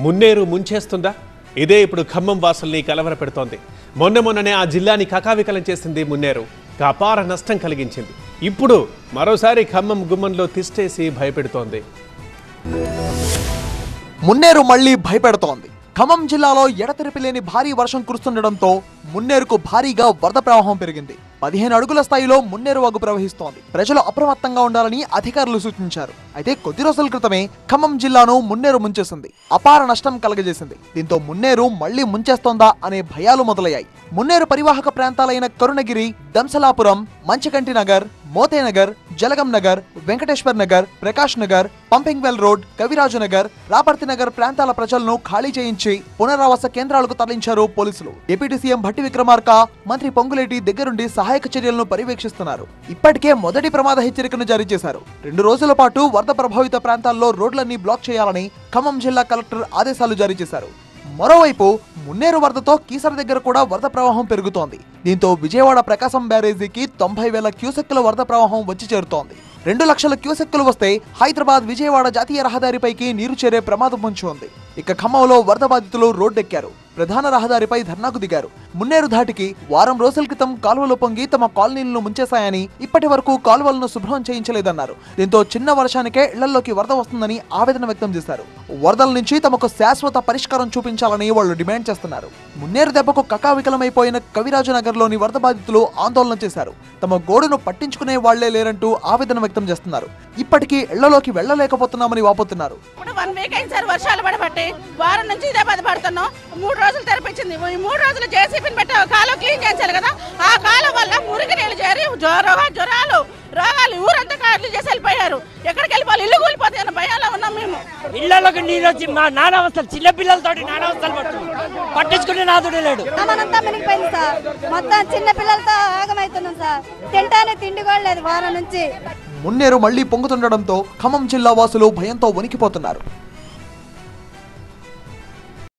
మున్నేరు ముంచేస్తుందా? ఇదే ఇప్పుడు ఖమ్మం వాసుల్ని కలవరపెడుతోంది. మొన్ననే ఆ జిల్లాని కకావికలం చేసింది మున్నేరు. అపార నష్టం కలిగించింది. ఇప్పుడు మరోసారి ఖమ్మం గుమ్మంలో తిష్టేసి భయపెడుతోంది. మున్నేరు మళ్లీ భయపెడుతోంది. ఖమ్మం జిల్లాలో ఎడతెరిపి లేని భారీ వర్షం కురుస్తుండటంతో మున్నేరుకు భారీగా వరద ప్రవాహం పెరిగింది. 15 అడుగుల స్థాయిలో మున్నేరు వాగు ప్రవహిస్తోంది. ప్రజలు అప్రమత్తంగా ఉండాలని అధికారులు సూచించారు. అయితే కొద్ది రోజుల క్రితమే ఖమ్మం జిల్లాను మున్నేరు ముంచేసింది. అపార నష్టం కలగజేసింది. దీంతో మున్నేరు మళ్లీ ముంచేస్తోందా అనే భయాలు మొదలయ్యాయి. మున్నేరు పరివాహక ప్రాంతాలైన Karunagiri, Damsalapuram, Manchakanti Nagar, Motenagar, Jalagam Nagar, Venkateshwar Nagar, Prakash Nagar, pumping well road, Kaviraju Nagar, Raparthi Nagar ప్రాంతాల ప్రజలను ఖాళీ చేయించి పునరావాస కేంద్రాలకు తరలించారు పోలీసులు. డిప్యూటీ సీఎం భట్టి విక్రమార్క, మంత్రి పొంగులేటి దగ్గరుండి సహాయక చర్యలను పర్యవేక్షిస్తున్నారు. ఇప్పటికే మొదటి ప్రమాద హెచ్చరికను జారీ చేశారు. 2 రోజుల పాటు వరద ప్రభావిత ప్రాంతాల్లో రోడ్లన్నీ బ్లాక్ చేయాలని ఖమ్మం జిల్లా కలెక్టర్ ఆదేశాలు జారీ చేశారు. మరోవైపు మున్నేరు వరదతో కీసర దగ్గర కూడా వరద ప్రవాహం పెరుగుతోంది. దీంతో విజయవాడ ప్రకాశం బ్యారేజీకి 90,000 క్యూసెక్కుల వరద ప్రవాహం వచ్చి చేరుతోంది. 2 లక్షల క్యూసెక్కులు వస్తే హైదరాబాద్ విజయవాడ జాతీయ రహదారిపైకి నీరు చేరే ప్రమాదం పొంచి ఉంది. ఇక ఖమ్మంలో వరద బాధితులు రోడ్డెక్కారు. ప్రధాన రహదారిపై ధర్నాకు దిగారు. మున్నేరు ధాటికి వారం రోజుల క్రితం కాలువలు పొంగి తమ కాలనీలను ముంచేశాయని, ఇప్పటి వరకు కాలువలను శుభ్రం చేయించలేదన్నారు. దీంతో చిన్న వర్షానికే ఇళ్లలోకి వరద వస్తుందని ఆవేదన వ్యక్తం చేశారు. వరదల నుంచి తమకు శాశ్వత పరిష్కారం చూపించాలని వాళ్ళు డిమాండ్ చేస్తున్నారు. మున్నేరు దెబ్బకు కకావికలమైపోయిన కవిరాజు నగర్లోని వరద బాధితులు ఆందోళన చేశారు. తమ గోడును పట్టించుకునే వాళ్లే లేరంటూ ఆవేదన వ్యక్తం చేస్తున్నారు. ఇప్పటికీ ఇళ్లలోకి వెళ్లలేకపోతున్నామని వాపోతున్నారు. వారం నుంచి ఇదే బాధపడుతున్నాం. 3 రోజులు తెరపించింది. ఈ 3 రోజులు జేసీబీని పెట్టి కాలువ క్లీన్ చేయించాలి కదా. ఆ కాలువ వల్ల మురికి నీళ్ళు చేరి జ్వరాలు రోగాలు ఊరంతా ఖాళీ చేసి వెళ్ళిపోయారు. ఎక్కడికి వెళ్ళిపోవాలి? ఇల్లు కూలిపోతాయన్న భయంలో ఉన్నాం మేము. ఇళ్లలోకి నీళ్ళు వచ్చి మా నానవస్థలు, చిన్న పిల్లలతో నానవస్థలు పట్టించుకునే నాదుడే లేడు. మనంతా మునిగిపోయింది సార్. మొత్తం చిన్న పిల్లలతో ఆగమవుతున్నాం సార్. తింటానే తిండి కూడా లేదు వారం నుంచి. మున్నేరు మళ్లీ పొంగుతుండటంతో ఖమ్మం జిల్లా వాసులు భయంతో వణికిపోతున్నారు.